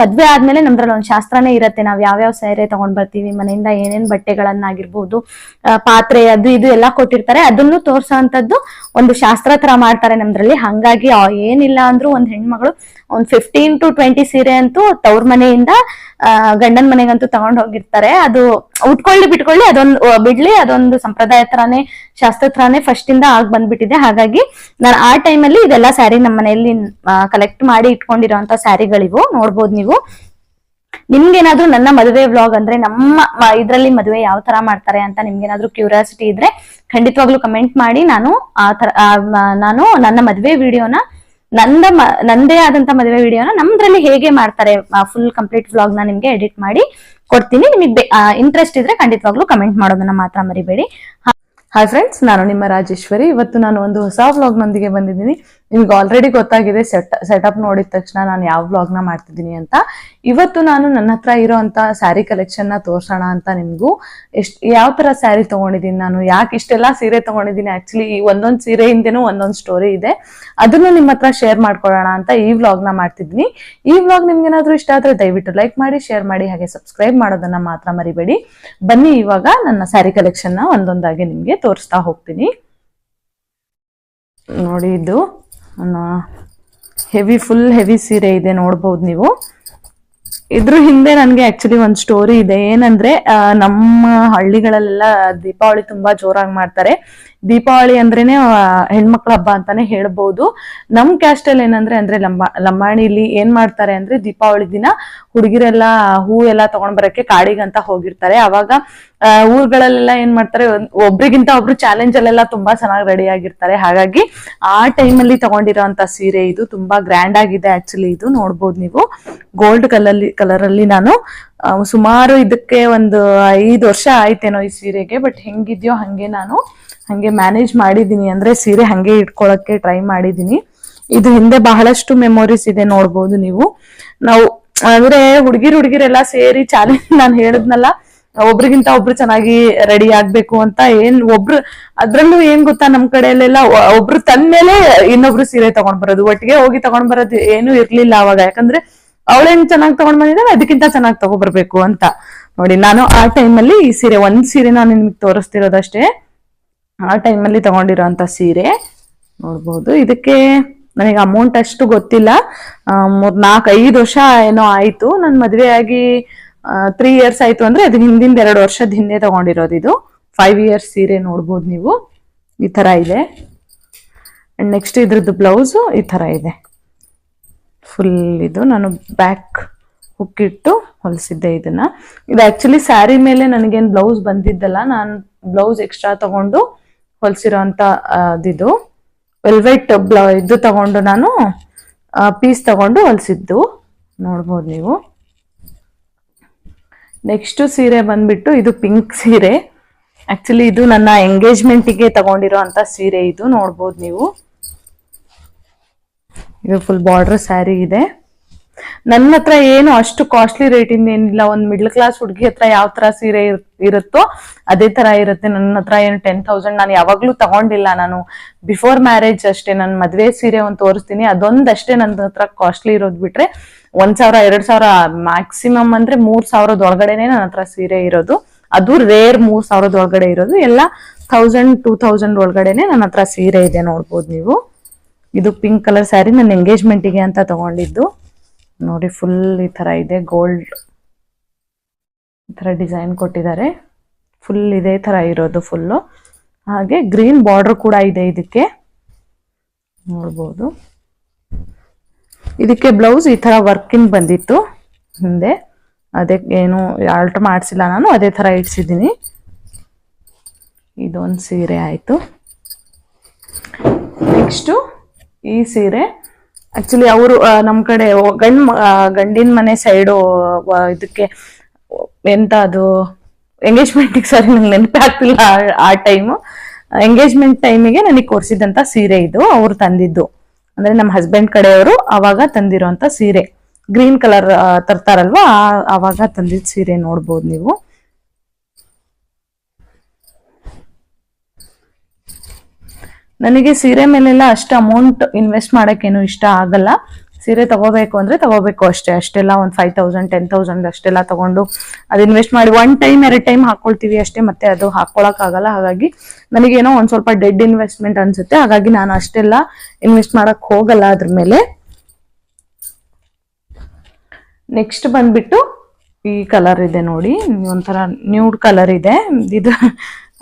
ಮದ್ವೆ ಆದ್ಮೇಲೆ ನಮ್ದ್ರಲ್ಲಿ ಒಂದು ಶಾಸ್ತ್ರನೇ ಇರತ್ತೆ. ನಾವ್ ಯಾವ್ಯಾವ ಸೀರೆ ತಗೊಂಡ್ ಬರ್ತೀವಿ, ಮನೆಯಿಂದ ಏನೇನ್ ಬಟ್ಟೆಗಳನ್ನಾಗಿರ್ಬೋದು, ಪಾತ್ರೆ ಅದು ಇದು ಎಲ್ಲಾ ಕೊಟ್ಟಿರ್ತಾರೆ, ಅದನ್ನು ತೋರ್ಸೋಂಥದ್ದು ಒಂದು ಶಾಸ್ತ್ರ ತರ ಮಾಡ್ತಾರೆ ನಮ್ದ್ರಲ್ಲಿ. ಹಂಗಾಗಿ ಏನಿಲ್ಲ ಅಂದ್ರೂ ಒಂದ್ ಹೆಣ್ಮಗಳು ಒಂದ್ 15 to 20 ಸೀರೆ ಅಂತೂ ತವ್ರ ಮನೆಯಿಂದ ಗಂಡನ್ ಮನೆಗಂತೂ ತಗೊಂಡ್ ಹೋಗಿರ್ತಾರೆ. ಅದು ಉಟ್ಕೊಳ್ಳಿ ಬಿಟ್ಕೊಳ್ಳಿ ಅದೊಂದು ಬಿಡ್ಲಿ, ಅದೊಂದು ಸಂಪ್ರದಾಯ ತರಾನೇ ಶಾಸ್ತ್ರ ತರಾನೇ ಫಸ್ಟ್ ಇಂದ ಆಗ್ ಬಂದ್ಬಿಟ್ಟಿದೆ. ಹಾಗಾಗಿ ನಾನು ಆ ಟೈಮಲ್ಲಿ ಇದೆಲ್ಲಾ ಸ್ಯಾರಿ ನಮ್ಮ ಮನೆಯಲ್ಲಿ ಕಲೆಕ್ಟ್ ಮಾಡಿ ಇಟ್ಕೊಂಡಿರೋಂತ ಸ್ಯಾರಿಗಳಿವು, ನೋಡ್ಬೋದು ನೀವು. ನಿಮ್ಗೇನಾದ್ರೂ ನನ್ನ ಮದುವೆ ವ್ಲಾಗ್ ಅಂದ್ರೆ ನಮ್ಮ ಇದ್ರಲ್ಲಿ ಮದುವೆ ಯಾವ ತರ ಮಾಡ್ತಾರೆ ಅಂತ ನಿಮ್ಗೇನಾದ್ರೂ ಕ್ಯೂರಿಯಾಸಿಟಿ ಇದ್ರೆ ಖಂಡಿತವಾಗ್ಲೂ ಕಮೆಂಟ್ ಮಾಡಿ. ನಾನು ನನ್ನ ಮದುವೆ ವಿಡಿಯೋನ ನಂದೇ ಆದಂತ ಮದುವೆ ವಿಡಿಯೋನ ನಮ್ದ್ರಲ್ಲಿ ಹೇಗೆ ಮಾಡ್ತಾರೆ ಫುಲ್ ಕಂಪ್ಲೀಟ್ ವ್ಲಾಗ್ ನ ನಿಮ್ಗೆ ಎಡಿಟ್ ಮಾಡಿ ಕೊಡ್ತೀನಿ. ನಿಮಗೆ ಇಂಟ್ರೆಸ್ಟ್ ಇದ್ರೆ ಖಂಡಿತವಾಗ್ಲೂ ಕಮೆಂಟ್ ಮಾಡೋದನ್ನ ಮಾತ್ರ ಮರಿಬೇಡಿ. ಹಾಯ್ ಫ್ರೆಂಡ್ಸ್, ನಾನು ನಿಮ್ಮ ರಾಜೇಶ್ವರಿ. ಇವತ್ತು ನಾನು ಒಂದು ಹೊಸ ವ್ಲಾಗ್ ನೊಂದಿಗೆ ಬಂದಿದ್ದೀನಿ. ನಿಮ್ಗೆ ಆಲ್ರೆಡಿ ಗೊತ್ತಾಗಿದೆ ಸೆಟಪ್ ನೋಡಿದ ತಕ್ಷಣ ನಾನು ಯಾವ ವ್ಲಾಗ್ ನ ಮಾಡ್ತಿದ್ದೀನಿ ಅಂತ. ಇವತ್ತು ನಾನು ನನ್ನ ಹತ್ರ ಇರೋಂತ ಸ್ಯಾರಿ ಕಲೆಕ್ಷನ್ ನ ತೋರ್ಸೋಣ ಅಂತ ನಿಮ್ಗೂ. ಯಾವ ತರ ಸ್ಯಾರಿ ತಗೊಂಡಿದ್ದೀನಿ, ನಾನು ಯಾಕೆ ಇಷ್ಟೆಲ್ಲಾ ಸೀರೆ ತಗೊಂಡಿದ್ದೀನಿ, ಆಕ್ಚುಲಿ ಒಂದೊಂದ್ ಸೀರೆ ಹಿಂದೆನೂ ಒಂದೊಂದ್ ಸ್ಟೋರಿ ಇದೆ, ಅದನ್ನು ನಿಮ್ಮ ಹತ್ರ ಶೇರ್ ಮಾಡ್ಕೊಳ್ಳೋಣ ಅಂತ ಈ ವ್ಲಾಗ್ ನ ಮಾಡ್ತಿದ್ದೀನಿ. ಈ ವ್ಲಾಗ್ ನಿಮ್ಗೆ ಏನಾದ್ರೂ ಇಷ್ಟ ಆದ್ರೆ ದಯವಿಟ್ಟು ಲೈಕ್ ಮಾಡಿ, ಶೇರ್ ಮಾಡಿ, ಹಾಗೆ ಸಬ್ಸ್ಕ್ರೈಬ್ ಮಾಡೋದನ್ನ ಮಾತ್ರ ಮರಿಬೇಡಿ. ಬನ್ನಿ ಇವಾಗ ನನ್ನ ಸ್ಯಾರಿ ಕಲೆಕ್ಷನ್ ನ ಒಂದೊಂದಾಗಿ ನಿಮ್ಗೆ ತೋರಿಸ್ತಾ ಹೋಗ್ತೀನಿ. ನೋಡಿ, ಇದು ಫುಲ್ ಹೆವಿ ಸೀರೆ ಇದೆ, ನೋಡ್ಬೋದು ನೀವು. ಇದ್ರ ಹಿಂದೆ ನನ್ಗೆ ಆಕ್ಚುಲಿ ಒಂದ್ ಸ್ಟೋರಿ ಇದೆ. ಏನಂದ್ರೆ ನಮ್ಮ ಹಳ್ಳಿಗಳಲ್ಲೆಲ್ಲ ದೀಪಾವಳಿ ತುಂಬಾ ಜೋರಾಗಿ ಮಾಡ್ತಾರೆ. ದೀಪಾವಳಿ ಅಂದ್ರೇನೆ ಹೆಣ್ಮಕ್ಳ ಹಬ್ಬ ಅಂತಾನೆ ಹೇಳ್ಬಹುದು. ನಮ್ ಕ್ಯಾಸ್ಟ್ ಅಲ್ಲಿ ಏನಂದ್ರೆ ಲಂಬಾಣಿಲಿ ಏನ್ ಮಾಡ್ತಾರೆ ಅಂದ್ರೆ ದೀಪಾವಳಿ ದಿನ ಹುಡುಗಿರೆಲ್ಲ ಹೂ ಎಲ್ಲಾ ತಗೊಂಡ್ ಬರಕ್ಕೆ ಕಾಡಿಗಂತ ಹೋಗಿರ್ತಾರೆ. ಅವಾಗ ಊರುಗಳಲ್ಲೆಲ್ಲ ಏನ್ ಮಾಡ್ತಾರೆ, ಒಬ್ರಿಗಿಂತ ಒಬ್ರು ಚಾಲೆಂಜ್ ಅಲ್ಲೆಲ್ಲ ತುಂಬಾ ಚೆನ್ನಾಗಿ ರೆಡಿ ಆಗಿರ್ತಾರೆ. ಹಾಗಾಗಿ ಆ ಟೈಮಲ್ಲಿ ತಗೊಂಡಿರೋಂತ ಸೀರೆ ಇದು ತುಂಬಾ ಗ್ರ್ಯಾಂಡ್ ಆಗಿದೆ. ಆಕ್ಚುಲಿ ಇದು ನೋಡ್ಬೋದು ನೀವು, ಗೋಲ್ಡ್ ಕಲರ್ ಅಲ್ಲಿ ನಾನು ಸುಮಾರು ಇದಕ್ಕೆ ಒಂದು 5 ವರ್ಷ ಆಯ್ತೇನೋ ಈ ಸೀರೆಗೆ. ಬಟ್ ಹೆಂಗಿದ್ಯೋ ಹಂಗೆ ಮ್ಯಾನೇಜ್ ಮಾಡಿದೀನಿ, ಅಂದ್ರೆ ಸೀರೆ ಹಂಗೆ ಇಟ್ಕೊಳಕ್ಕೆ ಟ್ರೈ ಮಾಡಿದೀನಿ. ಇದು ಹಿಂದೆ ಬಹಳಷ್ಟು ಮೆಮೊರೀಸ್ ಇದೆ, ನೋಡ್ಬೋದು ನೀವು. ನಾವು ಅಂದ್ರೆ ಹುಡುಗಿರೆಲ್ಲ ಸೇರಿ ಚಾಲೆಂಜ್, ನಾನು ಹೇಳಿದ್ನಲ್ಲ ಒಬ್ರಿಗಿಂತ ಒಬ್ರು ಚೆನ್ನಾಗಿ ರೆಡಿ ಆಗ್ಬೇಕು ಅಂತ. ಅದ್ರಲ್ಲೂ ಏನ್ ಗೊತ್ತಾ, ನಮ್ ಕಡೆಯಲ್ಲೆಲ್ಲ ಒಬ್ರು ತಂದ್ಮೇಲೆ ಇನ್ನೊಬ್ರು ಸೀರೆ ತಗೊಂಡ್ ಬರೋದು, ಒಟ್ಟಿಗೆ ಹೋಗಿ ತಗೊಂಡ್ ಬರೋದು ಏನು ಇರ್ಲಿಲ್ಲ ಅವಾಗ. ಯಾಕಂದ್ರೆ ಅವಳೇನ್ ಚೆನ್ನಾಗಿ ತಗೊಂಡ್ ಬಂದಿದ್ದಾಳೆ, ಅದಕ್ಕಿಂತ ಚೆನ್ನಾಗಿ ತಗೊಬರ್ಬೇಕು ಅಂತ. ನೋಡಿ, ನಾನು ಆ ಟೈಮಲ್ಲಿ ಈ ಸೀರೆ, ಒಂದ್ ಸೀರೆ ನಾನು ನಿಮ್ಗೆ ತೋರಿಸ್ತಿರೋದಷ್ಟೇ, ಆ ಟೈಮಲ್ಲಿ ತಗೊಂಡಿರೋಂತ ಸೀರೆ ನೋಡ್ಬೋದು. ಇದಕ್ಕೆ ನನಗೆ ಅಮೌಂಟ್ ಅಷ್ಟು ಗೊತ್ತಿಲ್ಲ, 4-5 ವರ್ಷ ಏನೋ ಆಯ್ತು. ನನ್ ಮದ್ವೆ ಆಗಿ 3 years ಆಯ್ತು ಅಂದ್ರೆ ಅದು ಹಿಂದಿಂದ 2 ವರ್ಷದ ಹಿಂದೆ ತಗೊಂಡಿರೋದು. ಇದು 5 years ಸೀರೆ, ನೋಡ್ಬೋದು ನೀವು. ಈ ತರ ಇದೆ. ಅಂಡ್ ನೆಕ್ಸ್ಟ್ ಇದ್ರದ್ದು ಬ್ಲೌಸ್ ಈ ತರ ಇದೆ ಫುಲ್. ಇದು ನಾನು ಬ್ಯಾಕ್ ಹುಕ್ಕಿಟ್ಟು ಹೊಲಿಸಿದ್ದೆ ಇದನ್ನ. ಇದು ಆಕ್ಚುಲಿ ಸ್ಯಾರಿ ಮೇಲೆ ನನಗೇನ್ ಬ್ಲೌಸ್ ಬಂದಿದ್ದಲ್ಲ, ನಾನು ಬ್ಲೌಸ್ ಎಕ್ಸ್ಟ್ರಾ ತಗೊಂಡು ಹೊಲಿಸಿರೋಂತ ಇದು ವೆಲ್ವೆಟ್ ಇದು ತಗೊಂಡು ನಾನು ಪೀಸ್ ತಗೊಂಡು ಹೊಲಿಸಿದ್ದು, ನೋಡ್ಬೋದು ನೀವು. ನೆಕ್ಸ್ಟ್ ಸೀರೆ ಬಂದ್ಬಿಟ್ಟು ಇದು ಪಿಂಕ್ ಸೀರೆ. ಆಕ್ಚುಲಿ ಇದು ನನ್ನ ಎಂಗೇಜ್ಮೆಂಟಿಗೆ ತಗೊಂಡಿರೋ ಅಂತ ಸೀರೆ ಇದು, ನೋಡ್ಬೋದು ನೀವು. ಇದು ಫುಲ್ ಬಾರ್ಡರ್ ಸ್ಯಾರಿ ಇದೆ. ನನ್ನ ಹತ್ರ ಏನು ಅಷ್ಟು ಕಾಸ್ಟ್ಲಿ ರೇಟ್ ಇಂದ ಏನಿಲ್ಲ. ಒಂದ್ ಮಿಡ್ಲ್ ಕ್ಲಾಸ್ ಹುಡುಗಿ ಹತ್ರ ಯಾವ ತರ ಸೀರೆ ಇರುತ್ತೋ ಅದೇ ತರ ಇರುತ್ತೆ. ನನ್ನ ಹತ್ರ ಏನು 10,000 ನಾನು ಯಾವಾಗ್ಲೂ ತಗೊಂಡಿಲ್ಲ. ನಾನು ಬಿಫೋರ್ ಮ್ಯಾರೇಜ್ ಅಷ್ಟೇ, ನನ್ ಮದ್ವೆ ಸೀರೆ ಒಂದ್ ತೋರಿಸ್ತೀನಿ, ಅದೊಂದಷ್ಟೇ ನನ್ನ ಹತ್ರ ಕಾಸ್ಟ್ಲಿ ಇರೋದ್. ಬಿಟ್ರೆ 1,000-2,000 ಮ್ಯಾಕ್ಸಿಮಮ್ ಅಂದ್ರೆ 3,000 ಒಳಗಡೆನೆ ನನ್ನ ಹತ್ರ ಸೀರೆ ಇರೋದು. ಅದು ರೇರ್ 3,000 ಒಳಗಡೆ ಇರೋದು. ಎಲ್ಲ 1,000-2,000 ಒಳಗಡೆನೆ ನನ್ನ ಹತ್ರ ಸೀರೆ ಇದೆ, ನೋಡ್ಬೋದು ನೀವು. ಇದು ಪಿಂಕ್ ಕಲರ್ ಸ್ಯಾರಿ ನನ್ನ ಎಂಗೇಜ್ಮೆಂಟಿಗೆ ಅಂತ ತಗೊಂಡಿದ್ದು. ನೋಡಿ, ಫುಲ್ ಈ ತರ ಇದೆ, ಗೋಲ್ಡ್ ಈ ತರ ಡಿಸೈನ್ ಕೊಟ್ಟಿದ್ದಾರೆ. ಫುಲ್ ಇದೇ ತರ ಇರೋದು ಫುಲ್ಲು. ಹಾಗೆ ಗ್ರೀನ್ ಬಾರ್ಡರ್ ಕೂಡ ಇದೆ ಇದಕ್ಕೆ, ನೋಡ್ಬೋದು. ಇದಕ್ಕೆ ಬ್ಲೌಸ್ ಈ ತರ ವರ್ಕಿಂಗ್ ಬಂದಿತ್ತು ಹಿಂದೆ, ಅದೇ ಏನು ಆಲ್ಟರ್ ಮಾಡಿಸಿಲ್ಲ ನಾನು, ಅದೇ ತರ ಇಡ್ಸಿದ್ದೀನಿ. ಇದೊಂದು ಸೀರೆ ಆಯ್ತು. ನೆಕ್ಸ್ಟ್ ಈ ಸೀರೆ ಆಕ್ಚುಲಿ ಅವರು ನಮ್ ಕಡೆ ಗಂಡಿನ ಮನೆ ಸೈಡು ಇದಕ್ಕೆ ಎಂತ ಅದು ಎಂಗೇಜ್ಮೆಂಟಿಗೆ, ಸರಿ ನಂಗೆ ನೆನಪೇ ಆಗ್ತಿಲ್ಲ ಆ ಟೈಮು. ಎಂಗೇಜ್ಮೆಂಟ್ ಟೈಮಿಗೆ ನನಗೆ ಕೊಡ್ಸಿದಂತ ಸೀರೆ ಇದು, ಅವ್ರು ತಂದಿದ್ದು. ಅಂದ್ರೆ ನಮ್ಮ ಹಸ್ಬೆಂಡ್ ಕಡೆಯವರು ಅವಾಗ ತಂದಿರೋಂತ ಸೀರೆ, ಗ್ರೀನ್ ಕಲರ್ ತರ್ತಾರಲ್ವಾ, ಅವಾಗ ತಂದಿದ್ ಸೀರೆ, ನೋಡ್ಬೋದು ನೀವು. ನನಗೆ ಸೀರೆ ಮೇಲೆಲ್ಲ ಅಷ್ಟು ಅಮೌಂಟ್ ಇನ್ವೆಸ್ಟ್ ಮಾಡಕ್ಕೇನು ಇಷ್ಟ ಆಗಲ್ಲ. ಸೀರೆ ತಗೋಬೇಕು ಅಂದ್ರೆ ತಗೋಬೇಕು ಅಷ್ಟೇ. ಅಷ್ಟೆಲ್ಲ ಒಂದು 5,000 10,000 ಅಷ್ಟೆಲ್ಲ ತಗೊಂಡು ಅದು ಇನ್ವೆಸ್ಟ್ ಮಾಡಿ 1 ಟೈಮ್ 2 ಟೈಮ್ ಹಾಕೊಳ್ತೀವಿ ಅಷ್ಟೇ, ಮತ್ತೆ ಅದು ಹಾಕೊಳಕ್ ಆಗಲ್ಲ. ಹಾಗಾಗಿ ನನಗೇನೋ ಒಂದ್ ಸ್ವಲ್ಪ ಡೆಡ್ ಇನ್ವೆಸ್ಟ್ಮೆಂಟ್ ಅನ್ಸುತ್ತೆ. ಹಾಗಾಗಿ ನಾನು ಅಷ್ಟೆಲ್ಲ ಇನ್ವೆಸ್ಟ್ ಮಾಡಕ್ ಹೋಗಲ್ಲ ಅದ್ರ ಮೇಲೆ. ನೆಕ್ಸ್ಟ್ ಬಂದ್ಬಿಟ್ಟು ಈ ಕಲರ್ ಇದೆ ನೋಡಿ, ಒಂಥರ ನ್ಯೂಡ್ ಕಲರ್ ಇದೆ ಇದು.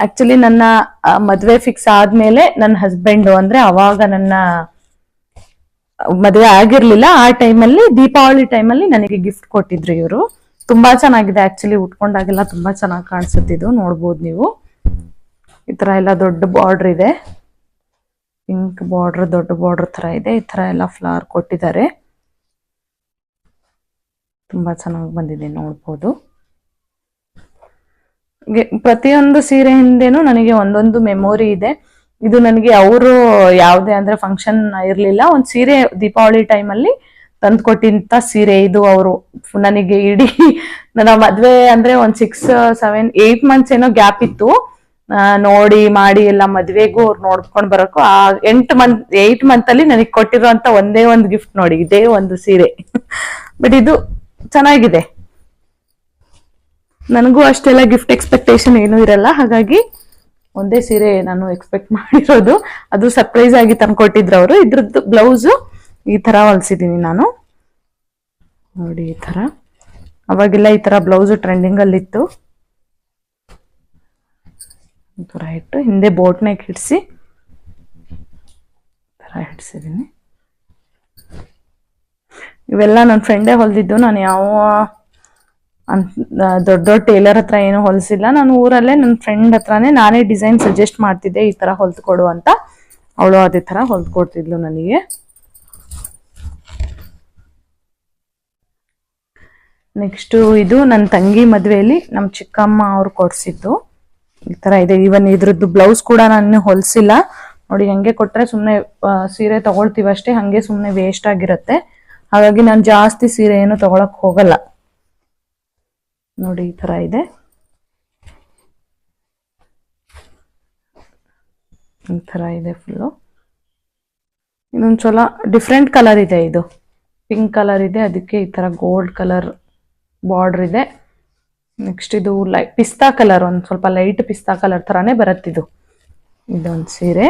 ಆಕ್ಚುಲಿ ನನ್ನ ಮದ್ವೆ ಫಿಕ್ಸ್ ಆದ್ಮೇಲೆ ನನ್ನ ಹಸ್ಬೆಂಡ್ ಅಂದ್ರೆ ಅವಾಗ ನನ್ನ ಮದ್ವೆ ಆಗಿರ್ಲಿಲ್ಲ, ಆ ಟೈಮಲ್ಲಿ ದೀಪಾವಳಿ ಟೈಮಲ್ಲಿ ನನಗೆ ಗಿಫ್ಟ್ ಕೊಟ್ಟಿದ್ರು ಇವರು. ತುಂಬಾ ಚೆನ್ನಾಗಿದೆ ಆಕ್ಚುಲಿ, ಉಟ್ಕೊಂಡಾಗೆಲ್ಲ ತುಂಬಾ ಚೆನ್ನಾಗಿ ಕಾಣಿಸುತ್ತೆ ಇದು. ನೋಡ್ಬೋದು ನೀವು, ಈ ತರ ಎಲ್ಲ ದೊಡ್ಡ ಬಾರ್ಡರ್ ಇದೆ, ಪಿಂಕ್ ಬಾರ್ಡರ್ ದೊಡ್ಡ ಬಾರ್ಡರ್ ತರ ಇದೆ. ಈ ತರ ಎಲ್ಲ ಫ್ಲವರ್ ಕೊಟ್ಟಿದ್ದಾರೆ, ತುಂಬಾ ಚೆನ್ನಾಗಿ ಬಂದಿದೆ ನೋಡ್ಬೋದು. ಪ್ರತಿಯೊಂದು ಸೀರೆ ಹಿಂದೆನೂ ನನಗೆ ಒಂದೊಂದು ಮೆಮೊರಿ ಇದೆ. ಇದು ನನಗೆ ಅವರು ಯಾವುದೇ ಅಂದ್ರೆ ಫಂಕ್ಷನ್ ಇರ್ಲಿಲ್ಲ, ಒಂದ್ ಸೀರೆ ದೀಪಾವಳಿ ಟೈಮಲ್ಲಿ ತಂದು ಕೊಟ್ಟಿಂತ ಸೀರೆ ಇದು. ಅವರು ನನಗೆ ಇಡೀ ನನ್ನ ಮದ್ವೆ ಅಂದ್ರೆ ಒಂದ್ 6 7 8 ಮಂತ್ಸ್ ಏನೋ ಗ್ಯಾಪ್ ಇತ್ತು ನೋಡಿ ಮಾಡಿ ಎಲ್ಲ ಮದ್ವೆಗೂ ಅವ್ರು ನೋಡ್ಕೊಂಡ್ ಬರಕು. ಆ 8 ಮಂತ್ ಅಲ್ಲಿ ನನಗೆ ಕೊಟ್ಟಿರುವಂತ ಒಂದೇ ಒಂದು ಗಿಫ್ಟ್ ನೋಡಿ, ಇದೇ ಒಂದು ಸೀರೆ. ಬಟ್ ಇದು ಚೆನ್ನಾಗಿದೆ. ನನಗೂ ಅಷ್ಟೆಲ್ಲ ಗಿಫ್ಟ್ ಎಕ್ಸ್ಪೆಕ್ಟೇಷನ್ ಏನೂ ಇರಲ್ಲ, ಹಾಗಾಗಿ ಒಂದೇ ಸೀರೆ ನಾನು ಎಕ್ಸ್ಪೆಕ್ಟ್ ಮಾಡಿರೋದು. ಅದು ಸರ್ಪ್ರೈಸ್ ಆಗಿ ತಂದ್ಕೊಟ್ಟಿದ್ರು ಅವರು. ಇದ್ರದ್ದು ಬ್ಲೌಸ್ ಈ ತರ ಹೊಲ್ಸಿದೀನಿ ನಾನು ನೋಡಿ. ಈ ತರ ಅವಾಗೆಲ್ಲ ಈ ತರ ಬ್ಲೌಸ್ ಟ್ರೆಂಡಿಂಗ್ ಅಲ್ಲಿ ಇತ್ತು. ತರ ಇಟ್ಟು ಹಿಂದೆ ಬೋಟ್ ನೆಕ್ ಹಿಡಿಸಿ ತರ ಹಿಡ್ಸಿದೀನಿ. ಇವೆಲ್ಲ ನನ್ನ ಫ್ರೆಂಡೇ ಹೊಲ್ದಿದ್ದು. ನಾನು ಯಾವ ದೊಡ್ಡ ದೊಡ್ಡ ಟೇಲರ್ ಹತ್ರ ಏನು ಹೊಲಿಸಿಲ್ಲ. ನಾನು ಊರಲ್ಲೇ ನನ್ನ ಫ್ರೆಂಡ್ ಹತ್ರನೇ ನಾನೇ ಡಿಸೈನ್ ಸಜೆಸ್ಟ್ ಮಾಡ್ತಿದ್ದೆ, ಈ ತರ ಹೊಲ್ದ್ಕೊಡು ಅಂತ. ಅವಳು ಅದೇ ತರ ಹೊಲ್ದ್ಕೊಡ್ತಿದ್ಲು ನನಗೆ. ನೆಕ್ಸ್ಟ್ ಇದು ನನ್ನ ತಂಗಿ ಮದ್ವೆಯಲ್ಲಿ ನಮ್ಮ ಚಿಕ್ಕಮ್ಮ ಅವ್ರು ಕೊಡ್ಸಿದ್ದು. ಈ ತರ ಇದೆ. ಇವನ್ ಇದ್ರದ್ದು ಬ್ಲೌಸ್ ಕೂಡ ನಾನು ಹೊಲ್ಸಿಲ್ಲ ನೋಡಿ. ಹಂಗೆ ಕೊಟ್ರೆ ಸುಮ್ನೆ ಸೀರೆ ತಗೊಳ್ತೀವಿ ಅಷ್ಟೇ, ಹಂಗೆ ಸುಮ್ನೆ ವೇಸ್ಟ್ ಆಗಿರತ್ತೆ. ಹಾಗಾಗಿ ನಾನು ಜಾಸ್ತಿ ಸೀರೆ ಏನು ತಗೊಳಕ್ ಹೋಗಲ್ಲ ನೋಡಿ. ಈ ತರ ಇದೆ, ಈ ತರ ಇದೆ ಫುಲ್ಲು. ಇನ್ನೊಂದು ಸಲ ಡಿಫ್ರೆಂಟ್ ಕಲರ್ ಇದೆ, ಇದು ಪಿಂಕ್ ಕಲರ್ ಇದೆ, ಅದಕ್ಕೆ ಈ ತರ ಗೋಲ್ಡ್ ಕಲರ್ ಬಾರ್ಡರ್ ಇದೆ. ನೆಕ್ಸ್ಟ್ ಇದು ಪಿಸ್ತಾ ಕಲರ್, ಒಂದು ಸ್ವಲ್ಪ ಲೈಟ್ ಪಿಸ್ತಾ ಕಲರ್ ತರಾನೇ ಬರುತ್ತಿದ್ದು. ಇದೊಂದು ಸೀರೆ.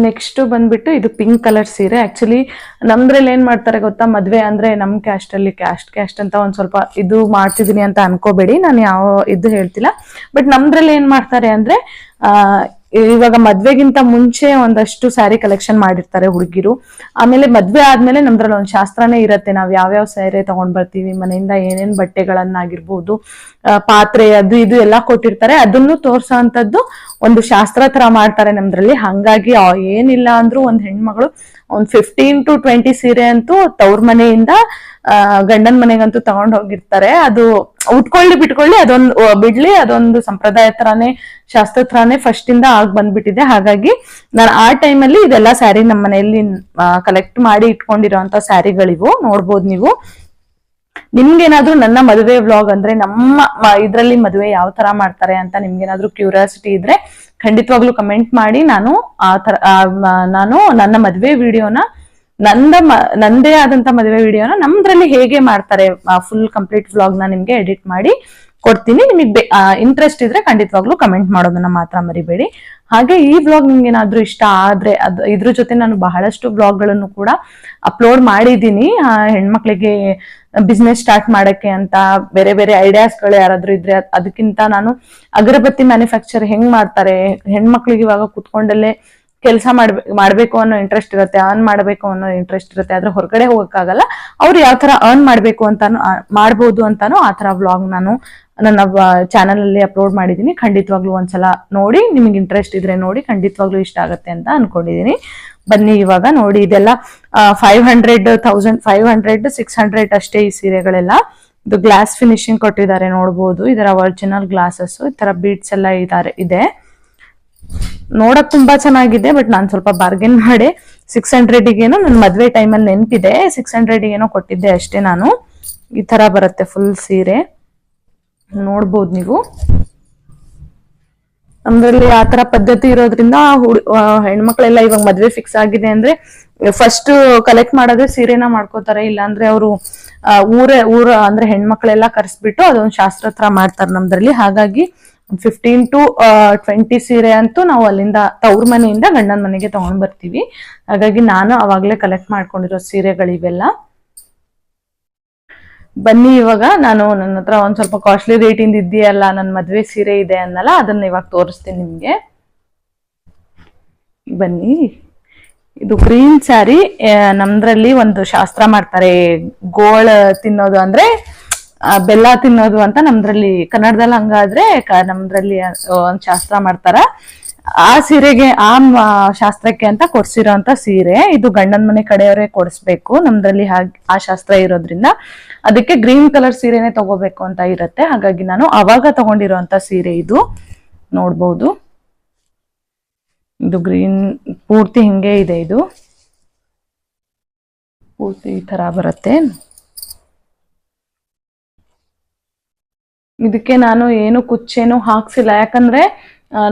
ನೆಕ್ಸ್ಟ್ ಬಂದ್ಬಿಟ್ಟು ಇದು ಪಿಂಕ್ ಕಲರ್ ಸೀರೆ. ಆಕ್ಚುಲಿ ನಮ್ದ್ರಲ್ಲಿ ಏನ್ ಮಾಡ್ತಾರೆ ಗೊತ್ತಾ, ಮದ್ವೆ ಅಂದ್ರೆ ನಮ್ ಕ್ಯಾಸ್ಟ್ ಅಲ್ಲಿ ಕ್ಯಾಸ್ಟ್ ಅಂತ ಒಂದ್ ಸ್ವಲ್ಪ ಇದು ಮಾಡ್ತಿದೀನಿ ಅಂತ ಅನ್ಕೋಬೇಡಿ, ನಾನು ಯಾವ ಇದು ಹೇಳ್ತಿಲ್ಲ. ಬಟ್ ನಮ್ದ್ರಲ್ಲಿ ಏನ್ ಮಾಡ್ತಾರೆ ಅಂದ್ರೆ ಇವಾಗ ಮದ್ವೆಗಿಂತ ಮುಂಚೆ ಒಂದಷ್ಟು ಸ್ಯಾರಿ ಕಲೆಕ್ಷನ್ ಮಾಡಿರ್ತಾರೆ ಹುಡುಗಿರು. ಆಮೇಲೆ ಮದ್ವೆ ಆದ್ಮೇಲೆ ನಮ್ದ್ರಲ್ಲಿ ಒಂದು ಶಾಸ್ತ್ರನೇ ಇರತ್ತೆ, ನಾವ್ ಯಾವ್ಯಾವ ಸ್ಯಾರಿ ತಗೊಂಡ್ ಬರ್ತೀವಿ, ಮನೆಯಿಂದ ಏನೇನ್ ಬಟ್ಟೆಗಳನ್ನಾಗಿರ್ಬೋದು, ಪಾತ್ರೆ ಅದು ಇದು ಎಲ್ಲಾ ಕೊಟ್ಟಿರ್ತಾರೆ. ಅದನ್ನು ತೋರ್ಸೋ ಅಂತದ್ದು ಒಂದು ಶಾಸ್ತ್ರ ತರ ಮಾಡ್ತಾರೆ ನಮ್ದ್ರಲ್ಲಿ. ಹಂಗಾಗಿ ಏನಿಲ್ಲ ಅಂದ್ರೂ ಒಂದ್ ಹೆಣ್ಮಗಳು ಒಂದ್ 15 to 20 ಸೀರೆ ಅಂತೂ ತವ್ರ ಮನೆಯಿಂದ ಗಂಡನ್ ಮನೆಗಂತೂ ತಗೊಂಡ್ ಹೋಗಿರ್ತಾರೆ. ಅದು ಉಟ್ಕೊಳ್ಳಿ ಬಿಟ್ಕೊಳ್ಳಿ ಅದೊಂದು ಬಿಡ್ಲಿ, ಅದೊಂದು ಸಂಪ್ರದಾಯ ತರಾನೇ ಶಾಸ್ತ್ರ ತರಾನೇ ಫಸ್ಟ್ ಇಂದ ಆಗ್ ಬಂದ್ಬಿಟ್ಟಿದೆ. ಹಾಗಾಗಿ ನಾನು ಆ ಟೈಮಲ್ಲಿ ಇದೆಲ್ಲಾ ಸ್ಯಾರಿ ನಮ್ಮ ಮನೆಯಲ್ಲಿ ಕಲೆಕ್ಟ್ ಮಾಡಿ ಇಟ್ಕೊಂಡಿರೋಂತ ಸ್ಯಾರಿಗಳಿವು. ನೋಡ್ಬೋದು ನೀವು. ನಿಮ್ಗೇನಾದ್ರೂ ನನ್ನ ಮದುವೆ ವ್ಲಾಗ್ ಅಂದ್ರೆ ನಮ್ಮ ಇದ್ರಲ್ಲಿ ಮದುವೆ ಯಾವ ತರ ಮಾಡ್ತಾರೆ ಅಂತ ನಿಮ್ಗೇನಾದ್ರೂ ಕ್ಯೂರಿಯಾಸಿಟಿ ಇದ್ರೆ ಖಂಡಿತವಾಗ್ಲೂ ಕಮೆಂಟ್ ಮಾಡಿ. ನಾನು ನನ್ನ ಮದುವೆ ವಿಡಿಯೋನ ನಂದೇ ಆದಂತ ಮದುವೆ ವಿಡಿಯೋನ ನಮ್ದ್ರಲ್ಲಿ ಹೇಗೆ ಮಾಡ್ತಾರೆ ಫುಲ್ ಕಂಪ್ಲೀಟ್ ವ್ಲಾಗ್ ನ ನಿಮ್ಗೆ ಎಡಿಟ್ ಮಾಡಿ ಕೊಡ್ತೀನಿ. ನಿಮಗೆ ಇಂಟ್ರೆಸ್ಟ್ ಇದ್ರೆ ಖಂಡಿತವಾಗ್ಲೂ ಕಮೆಂಟ್ ಮಾಡೋದನ್ನ ಮಾತ್ರ ಮರಿಬೇಡಿ. ಹಾಗೆ ಈ ವ್ಲಾಗ್ ನಿಮ್ಗೆ ಏನಾದ್ರೂ ಇಷ್ಟ ಆದ್ರೆ ಇದ್ರ ಜೊತೆ ನಾನು ಬಹಳಷ್ಟು ವ್ಲಾಗ್ ಗಳನ್ನು ಕೂಡ ಅಪ್ಲೋಡ್ ಮಾಡಿದೀನಿ. ಹೆಣ್ಮಕ್ಳಿಗೆ ಬಿಸ್ನೆಸ್ ಸ್ಟಾರ್ಟ್ ಮಾಡಕ್ಕೆ ಅಂತ ಬೇರೆ ಬೇರೆ ಐಡಿಯಾಸ್ ಗಳು ಯಾರಾದ್ರೂ ಇದ್ರೆ, ಅದಕ್ಕಿಂತ ನಾನು ಅಗರಬತ್ತಿ ಮ್ಯಾನುಫ್ಯಾಕ್ಚರ್ ಹೆಂಗ್ ಮಾಡ್ತಾರೆ, ಹೆಣ್ಮಕ್ಳಿಗೆ ಇವಾಗ ಕುತ್ಕೊಂಡಲ್ಲೇ ಕೆಲಸ ಮಾಡ್ಬೇಕು ಅನ್ನೋ ಇಂಟ್ರೆಸ್ಟ್ ಇರುತ್ತೆ, ಅರ್ನ್ ಮಾಡ್ಬೇಕು ಅನ್ನೋ ಇಂಟ್ರೆಸ್ಟ್ ಇರುತ್ತೆ, ಆದ್ರೆ ಹೊರಗಡೆ ಹೋಗಕ್ಕಾಗಲ್ಲ, ಅವ್ರು ಯಾವ ತರ ಅರ್ನ್ ಮಾಡ್ಬೇಕು ಅಂತಾನು ಮಾಡ್ಬೋದು ಅಂತಾನು ಆ ತರ ವ್ಲಾಗ್ ನಾನು ನನ್ನ ಚಾನಲ್ ಅಲ್ಲಿ ಅಪ್ಲೋಡ್ ಮಾಡಿದೀನಿ. ಖಂಡಿತವಾಗ್ಲೂ ಒಂದ್ಸಲ ನೋಡಿ, ನಿಮ್ಗೆ ಇಂಟ್ರೆಸ್ಟ್ ಇದ್ರೆ ನೋಡಿ, ಖಂಡಿತವಾಗ್ಲೂ ಇಷ್ಟ ಆಗತ್ತೆ ಅಂತ ಅನ್ಕೊಂಡಿದೀನಿ. ಬನ್ನಿ ಇವಾಗ ನೋಡಿ. ಇದೆಲ್ಲ 500, 1500, 600 ಅಷ್ಟೇ ಈ ಸೀರೆಗಳೆಲ್ಲ. ಇದು ಗ್ಲಾಸ್ ಫಿನಿಶಿಂಗ್ ಕೊಟ್ಟಿದ್ದಾರೆ ನೋಡ್ಬೋದು. ಇದರ ಒರಿಜಿನಲ್ ಗ್ಲಾಸಸ್, ಈ ತರ ಬೀಡ್ಸ್ ಎಲ್ಲ ಇದೆ. ನೋಡಕ್ ತುಂಬಾ ಚೆನ್ನಾಗಿದೆ. ಬಟ್ ನಾನ್ ಸ್ವಲ್ಪ ಬಾರ್ಗೇನ್ ಮಾಡಿ 600 ಗೇನೋ ನನ್ನ ಮದ್ವೆ ಟೈಮಲ್ಲಿ ನೆನಪಿದೆ 600 ಏನೋ ಕೊಟ್ಟಿದ್ದೆ ಅಷ್ಟೇ ನಾನು. ಈ ತರ ಬರುತ್ತೆ ಫುಲ್ ಸೀರೆ, ನೋಡ್ಬೋದು ನೀವು. ನಮ್ದ್ರಲ್ಲಿ ಆ ತರ ಪದ್ಧತಿ ಇರೋದ್ರಿಂದ ಹೆಣ್ಮಕ್ಳೆಲ್ಲ ಇವಾಗ ಮದ್ವೆ ಫಿಕ್ಸ್ ಆಗಿದೆ ಅಂದ್ರೆ ಫಸ್ಟ್ ಕಲೆಕ್ಟ್ ಮಾಡೋದೇ ಸೀರೆನ ಮಾಡ್ಕೋತಾರೆ. ಇಲ್ಲಾಂದ್ರೆ ಅವರು ಊರ ಅಂದ್ರೆ ಹೆಣ್ಮಕ್ಳೆಲ್ಲ ಕರ್ಸ್ಬಿಟ್ಟು ಅದೊಂದು ಶಾಸ್ತ್ರ ತರ ಮಾಡ್ತಾರೆ ನಮ್ದ್ರಲ್ಲಿ. ಹಾಗಾಗಿ 15 to 20 ಸೀರೆ ಅಂತೂ ನಾವು ಅಲ್ಲಿಂದ ತವ್ರ ಮನೆಯಿಂದ ಗಂಡನ ಮನೆಗೆ ತಗೊಂಡ್ ಬರ್ತೀವಿ. ಹಾಗಾಗಿ ನಾನು ಅವಾಗ್ಲೇ ಕಲೆಕ್ಟ್ ಮಾಡ್ಕೊಂಡಿರೋ ಸೀರೆಗಳಿವೆಲ್ಲ. ಬನ್ನಿ ಇವಾಗ ನಾನು ನನ್ನ ಹತ್ರ ಒಂದ್ ಸ್ವಲ್ಪ ಕಾಸ್ಟ್ಲಿ ರೇಟಿಂದ ಇದೆಯಲ್ಲ, ನನ್ ಮದ್ವೆ ಸೀರೆ ಇದೆ ಅನ್ನಲ್ಲ, ಅದನ್ನ ಇವಾಗ ತೋರಿಸ್ತೀನಿ ನಿಮ್ಗೆ. ಬನ್ನಿ, ಇದು ಗ್ರೀನ್ ಸ್ಯಾರಿ. ನಮ್ದ್ರಲ್ಲಿ ಒಂದು ಶಾಸ್ತ್ರ ಮಾಡ್ತಾರೆ, ಗೋಳ ತಿನ್ನೋದು ಅಂದ್ರೆ ಬೆಲ್ಲ ತಿನ್ನೋದು ಅಂತ. ನಮ್ದ್ರಲ್ಲಿ ಕನ್ನಡದಲ್ಲಿ ಹಂಗಾದ್ರೆ ನಮ್ದ್ರಲ್ಲಿ ಒಂದ್ ಶಾಸ್ತ್ರ ಮಾಡ್ತಾರ. ಆ ಸೀರೆಗೆ ಶಾಸ್ತ್ರಕ್ಕೆ ಅಂತ ಕೊಡ್ಸಿರೋಂತ ಸೀರೆ ಇದು. ಗಂಡನ ಮನೆ ಕಡೆಯವರೇ ಕೊಡಿಸ್ಬೇಕು ನಮ್ದ್ರಲ್ಲಿ, ಆ ಶಾಸ್ತ್ರ ಇರೋದ್ರಿಂದ ಅದಕ್ಕೆ ಗ್ರೀನ್ ಕಲರ್ ಸೀರೆನೆ ತಗೋಬೇಕು ಅಂತ ಇರತ್ತೆ. ಹಾಗಾಗಿ ನಾನು ಅವಾಗ ತಗೊಂಡಿರೋಂತ ಸೀರೆ ಇದು. ನೋಡ್ಬಹುದು, ಇದು ಗ್ರೀನ್ ಪೂರ್ತಿ ಹಿಂಗೆ ಇದೆ. ಇದು ಪೂರ್ತಿ ಈ ತರ ಬರುತ್ತೆ. ಇದಕ್ಕೆ ನಾನು ಏನು ಕುಚ್ಚೇನು ಹಾಕ್ಸಿಲ್ಲ, ಯಾಕಂದ್ರೆ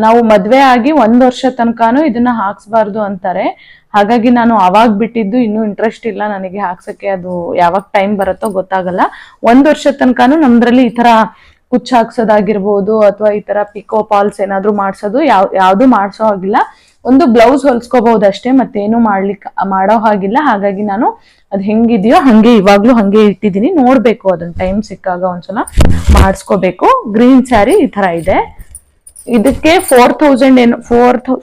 ನಾವು ಮದ್ವೆ ಆಗಿ 1 ವರ್ಷ ತನಕನೂ ಇದನ್ನ ಹಾಕ್ಸ್ಬಾರ್ದು ಅಂತಾರೆ. ಹಾಗಾಗಿ ನಾನು ಅವಾಗ ಬಿಟ್ಟಿದ್ದು, ಇನ್ನೂ ಇಂಟ್ರೆಸ್ಟ್ ಇಲ್ಲ ನನಗೆ ಹಾಕ್ಸಕ್ಕೆ. ಅದು ಯಾವಾಗ ಟೈಮ್ ಬರುತ್ತೋ ಗೊತ್ತಾಗಲ್ಲ. 1 ವರ್ಷ ತನಕನೂ ನಮ್ದ್ರಲ್ಲಿ ಈ ತರ ಕುಚ್ಚ ಹಾಕ್ಸೋದಾಗಿರ್ಬೋದು ಅಥವಾ ಈ ತರ ಪಿಕೋ ಪಾಲ್ಸ್ ಏನಾದ್ರು ಮಾಡ್ಸೋದು ಯಾವ್ದು ಮಾಡ್ಸೋ ಹಾಗಿಲ್ಲ. ಒಂದು ಬ್ಲೌಸ್ ಹೊಲ್ಸ್ಕೋಬಹುದು ಅಷ್ಟೇ, ಮತ್ತೇನು ಮಾಡೋ ಹಾಗಿಲ್ಲ. ಹಾಗಾಗಿ ನಾನು ಅದ್ ಹೆಂಗಿದೆಯೋ ಹಂಗೆ ಇವಾಗ್ಲೂ ಹಂಗೆ ಇಟ್ಟಿದ್ದೀನಿ. ನೋಡ್ಬೇಕು, ಅದನ್ನ ಟೈಮ್ ಸಿಕ್ಕಾಗ ಒಂದ್ಸಲ ಮಾಡಿಸ್ಕೋಬೇಕು. ಗ್ರೀನ್ ಸ್ಯಾರಿ ಈ ತರ ಇದೆ. ಇದಕ್ಕೆ 4000 ಏನೋ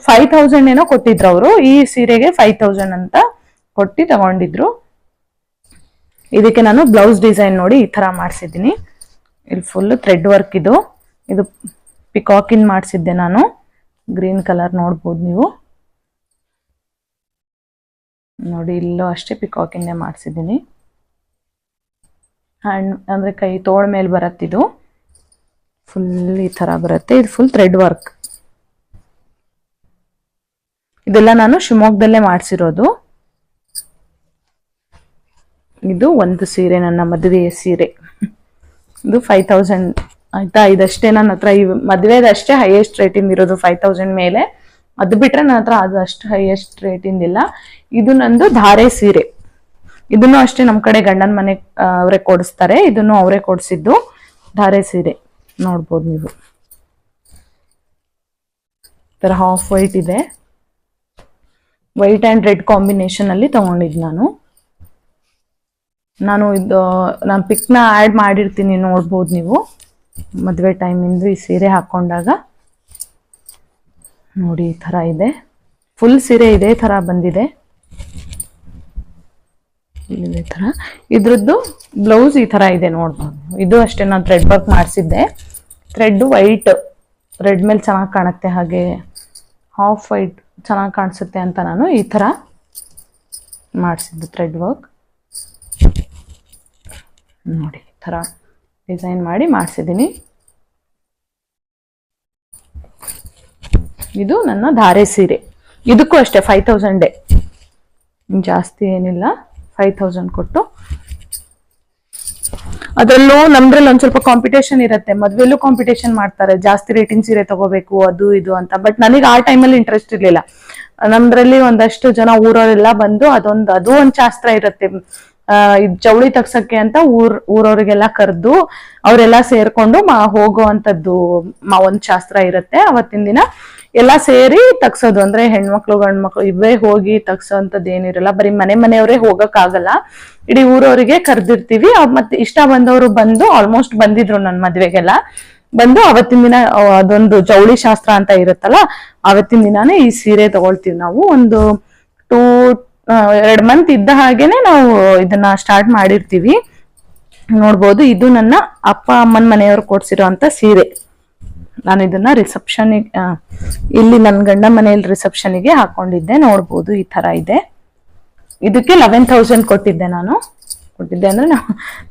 5000 ಏನೋ ಕೊಟ್ಟಿದ್ರು ಅವರು. ಈ ಸೀರೆಗೆ 5000 ಅಂತ ಕೊಟ್ಟು ತಗೊಂಡಿದ್ರು. ಇದಕ್ಕೆ ನಾನು ಬ್ಲೌಸ್ ಡಿಸೈನ್ ನೋಡಿ ಈ ತರ ಮಾಡ್ಸಿದ್ದೀನಿ. ಇಲ್ಲಿ ಫುಲ್ ಥ್ರೆಡ್ ವರ್ಕ್. ಇದು ಪಿಕಾಕಿನ್ ಮಾಡ್ಸಿದ್ದೆ ನಾನು. ಗ್ರೀನ್ ಕಲರ್ ನೋಡ್ಬೋದು ನೀವು ನೋಡಿ. ಇಲ್ಲೂ ಅಷ್ಟೇ ಪಿಕಾಕಿನ್ನೇ ಮಾಡ್ಸಿದ್ದೀನಿ. ಹ್ಯಾಂಡ್ ಅಂದ್ರೆ ಕೈ ತೋಳ ಮೇಲೆ ಬರತ್ತಿದು. ಫುಲ್ ಈ ತರ ಬರುತ್ತೆ. ಇದು ಫುಲ್ ಥ್ರೆಡ್ ವರ್ಕ್. ಇದೆಲ್ಲ ನಾನು ಶಿವಮೊಗ್ಗದಲ್ಲೇ ಮಾಡಿಸಿರೋದು. ಇದು ಒಂದು ಸೀರೆ, ನನ್ನ ಮದುವೆಯ ಸೀರೆ. ಇದು 5000 ಆಯ್ತಾ. ಇದಷ್ಟೇ ನನ್ನ ಹತ್ರ ಈ ಮದುವೆದಷ್ಟೇ ಹೈಯೆಸ್ಟ್ ರೇಟಿಂದ ಇರೋದು, 5000 ಮೇಲೆ. ಅದು ಬಿಟ್ರೆ ನನ್ನ ಹತ್ರ ಅದು ಅಷ್ಟು ಹೈಯೆಸ್ಟ್ ರೇಟಿಂದ ಇಲ್ಲ. ಇದು ನಂದು ಧಾರೆ ಸೀರೆ. ಇದನ್ನು ಅಷ್ಟೇ ನಮ್ ಕಡೆ ಗಂಡನ ಮನೆ ಅವರೇ ಕೊಡಿಸ್ತಾರೆ. ಇದನ್ನು ಅವರೇ ಕೊಡಿಸಿದ್ದು ಧಾರೆ ಸೀರೆ. ನೋಡ್ಬೋದು ನೀವು, ತರ ಹಾಫ್ ವೈಟ್ ಇದೆ. ವೈಟ್ ಅಂಡ್ ರೆಡ್ ಕಾಂಬಿನೇಷನ್ ಅಲ್ಲಿ ತಗೊಂಡಿದ್ದು ನಾನು ಪಿಕ್ ನ ಆಡ್ ಮಾಡಿರ್ತೀನಿ, ನೋಡ್ಬೋದು ನೀವು. ಮದುವೆ ಟೈಮಿಂದು ಈ ಸೀರೆ ಹಾಕೊಂಡಾಗ ನೋಡಿ ಈ ತರ ಇದೆ. ಫುಲ್ ಸೀರೆ ಇದೇ ತರ ಬಂದಿದೆ. ಇದೇ ತರ ಇದ್ರದ್ದು ಬ್ಲೌಸ್ ಈ ತರ ಇದೆ, ನೋಡ್ಬೋದು. ಇದು ಅಷ್ಟೇ ನಾನು ಥ್ರೆಡ್ ವರ್ಕ್ ಮಾಡಿಸಿದ್ದೆ. ಥ್ರೆಡ್ ವೈಟ್ ರೆಡ್ ಮೇಲೆ ಚೆನ್ನಾಗಿ ಕಾಣುತ್ತೆ, ಹಾಗೆ ಹಾಫ್ ವೈಟ್ ಚೆನ್ನಾಗಿ ಕಾಣಿಸುತ್ತೆ ಅಂತ ನಾನು ಈ ತರ ಮಾಡಿಸಿದ್ದು ಥ್ರೆಡ್ ವರ್ಕ್. ನೋಡಿ ಈ ತರ ಡಿಸೈನ್ ಮಾಡಿ ಮಾಡಿಸಿದ್ದೀನಿ. ಇದು ನನ್ನ ಧಾರೆ ಸೀರೆ. ಇದಕ್ಕೂ ಅಷ್ಟೇ 5000 ಜಾಸ್ತಿ ಏನಿಲ್ಲ. 5000 ಕೊಟ್ಟು. ಅದರಲ್ಲೂ ನಮ್ದ್ರಲ್ಲಿ ಒಂದ್ ಸ್ವಲ್ಪ ಕಾಂಪಿಟೇಷನ್ ಇರುತ್ತೆ. ಮದ್ವೆಲ್ಲೂ ಕಾಂಪಿಟೇಷನ್ ಮಾಡ್ತಾರೆ, ಜಾಸ್ತಿ ರೇಟಿಂಗ್ ಸೀರೆ ತಗೋಬೇಕು ಅದು ಇದು ಅಂತ. ಬಟ್ ನನಗೆ ಆ ಟೈಮಲ್ಲಿ ಇಂಟ್ರೆಸ್ಟ್ ಇರ್ಲಿಲ್ಲ. ನಮ್ದ್ರಲ್ಲಿ ಒಂದಷ್ಟು ಜನ ಊರವರೆಲ್ಲ ಬಂದು ಅದು ಒಂದ್ ಶಾಸ್ತ್ರ ಇರುತ್ತೆ. ಜವಳಿ ತಗ್ಸಕ್ಕೆ ಅಂತ ಊರವ್ರಿಗೆಲ್ಲ ಕರೆದು ಅವರೆಲ್ಲ ಸೇರ್ಕೊಂಡು ಹೋಗುವಂತದ್ದು ಒಂದ್ ಶಾಸ್ತ್ರ ಇರುತ್ತೆ. ಅವತ್ತಿನ ದಿನ ಎಲ್ಲಾ ಸೇರಿ ತಗ್ಸೋದು. ಅಂದ್ರೆ ಹೆಣ್ಮಕ್ಳು ಗಂಡ್ಮಕ್ಳು ಇವೇ ಹೋಗಿ ತಗ್ಸೋಂಥದ್ದು ಏನಿರಲ್ಲ. ಬರೀ ಮನೆಯವರೇ ಹೋಗಕ್ ಆಗಲ್ಲ, ಇಡೀ ಊರವರಿಗೆ ಕರ್ದಿರ್ತೀವಿ. ಮತ್ತೆ ಇಷ್ಟ ಬಂದವರು ಬಂದು, ಆಲ್ಮೋಸ್ಟ್ ಬಂದಿದ್ರು ನನ್ನ ಮದ್ವೆಗೆಲ್ಲ ಬಂದು, ಅವತ್ತಿನ ದಿನ ಅದೊಂದು ಜವಳಿ ಶಾಸ್ತ್ರ ಅಂತ ಇರುತ್ತಲ್ಲ, ಅವತ್ತಿನ ದಿನಾನೇ ಈ ಸೀರೆ ತಗೊಳ್ತೀವಿ ನಾವು. ಒಂದು 2 ಮಂತ್ ಇದ್ದ ಹಾಗೇನೆ ನಾವು ಇದನ್ನ ಸ್ಟಾರ್ಟ್ ಮಾಡಿರ್ತೀವಿ. ನೋಡ್ಬೋದು, ಇದು ನನ್ನ ಅಪ್ಪ ಅಮ್ಮನ ಮನೆಯವರು ಕೊಡ್ಸಿರೋ ಅಂತ ಸೀರೆ. ನಾನು ಇದನ್ನ ಇಲ್ಲಿ ನನ್ನ ಗಂಡ ಮನೆಯಲ್ಲಿ ರಿಸೆಪ್ಷನ್ಗೆ ಹಾಕೊಂಡಿದ್ದೆ. ನೋಡ್ಬೋದು ಈ ತರ ಇದೆ. ಇದಕ್ಕೆ 11000 ಕೊಟ್ಟಿದ್ದೆ ಅಂದ್ರೆ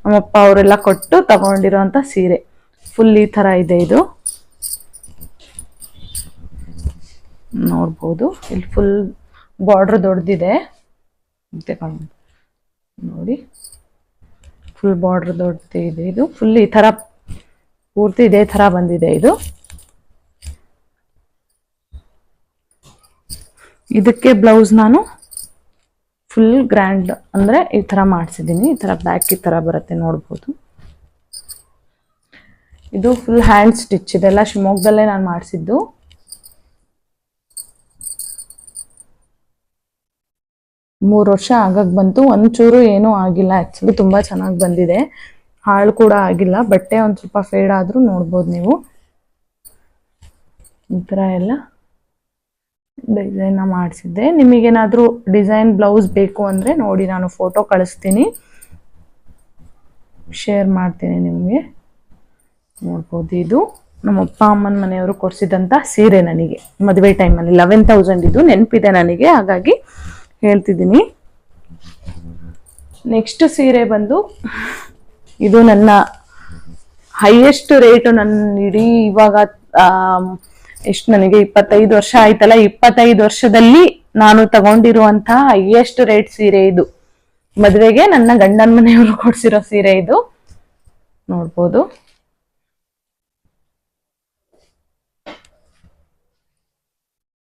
ನಮ್ಮಪ್ಪ ಅವರೆಲ್ಲ ಕೊಟ್ಟು ತಗೊಂಡಿರೋಂತ ಸೀರೆ. ಫುಲ್ ಈ ತರ ಇದೆ. ಇದು ನೋಡ್ಬೋದು, ಇಲ್ಲಿ ಫುಲ್ ಬಾರ್ಡರ್ ದೊಡ್ಡದಿದೆ ನೋಡಿ. ಫುಲ್ ಬಾರ್ಡರ್ ದೊಡ್ಡದಿದೆ. ಇದು ಫುಲ್ ಈ ತರ ಪೂರ್ತಿ ಇದೇ ತರ ಬಂದಿದೆ. ಇದು ಇದಕ್ಕೆ ಬ್ಲೌಸ್ ನಾನು ಫುಲ್ ಗ್ರ್ಯಾಂಡ್ ಅಂದ್ರೆ ಈ ತರ ಮಾಡಿಸಿದ್ದೀನಿ. ಈ ತರ ಬ್ಯಾಕ್ ಈ ತರ ಬರುತ್ತೆ ನೋಡ್ಬೋದು. ಇದು ಫುಲ್ ಹ್ಯಾಂಡ್ ಸ್ಟಿಚ್, ಇದೆಲ್ಲ ಶಿವಮೊಗ್ಗದಲ್ಲೇ ನಾನು ಮಾಡಿಸಿದ್ದು. ಮೂರು ವರ್ಷ ಆಗಕ್ ಬಂತು, ಒಂಚೂರು ಏನೂ ಆಗಿಲ್ಲ. ಆಕ್ಚುಲಿ ತುಂಬಾ ಚೆನ್ನಾಗಿ ಬಂದಿದೆ, ಹಾಳು ಕೂಡ ಆಗಿಲ್ಲ. ಬಟ್ಟೆ ಒಂದ್ ಸ್ವಲ್ಪ ಫೇಡ್ ಆದ್ರೂ ನೋಡ್ಬೋದು ನೀವು. ಈ ತರ ಎಲ್ಲ ಡಿಸೈನ್ ಮಾಡಿಸಿದ್ದೆ. ನಿಮಗೇನಾದ್ರೂ ಡಿಸೈನ್ ಬ್ಲೌಸ್ ಬೇಕು ಅಂದ್ರೆ ನೋಡಿ, ನಾನು ಫೋಟೋ ಕಳಿಸ್ತೀನಿ, ಶೇರ್ ಮಾಡ್ತೀನಿ ನಿಮಗೆ, ನೋಡ್ಬೋದು. ಇದು ನಮ್ಮ ಅಪ್ಪ ಅಮ್ಮನ ಮನೆಯವರು ಕೊಡ್ಸಿದಂತ ಸೀರೆ, ನನಗೆ ಮದುವೆ ಟೈಮಲ್ಲಿ 11,000 ಇದು ನೆನಪಿದೆ ನನಗೆ, ಹಾಗಾಗಿ ಹೇಳ್ತಿದ್ದೀನಿ. ನೆಕ್ಸ್ಟ್ ಸೀರೆ ಬಂದು, ಇದು ನನ್ನ ಹೈಯೆಸ್ಟ್ ರೇಟ್. ನನ್ನ ಇಡೀ ಇವಾಗ ಎಷ್ಟು, ನನಗೆ 25 ವರ್ಷ ಆಯ್ತಲ್ಲ, 25 ವರ್ಷದಲ್ಲಿ ನಾನು ತಗೊಂಡಿರುವಂತಹ ಹೈಯೆಸ್ಟ್ ರೇಟ್ ಸೀರೆ ಇದು. ಮದುವೆಗೆ ನನ್ನ ಗಂಡನ ಮನೆಯವರು ಕೊಡ್ಸಿರೋ ಸೀರೆ ಇದು, ನೋಡ್ಬೋದು.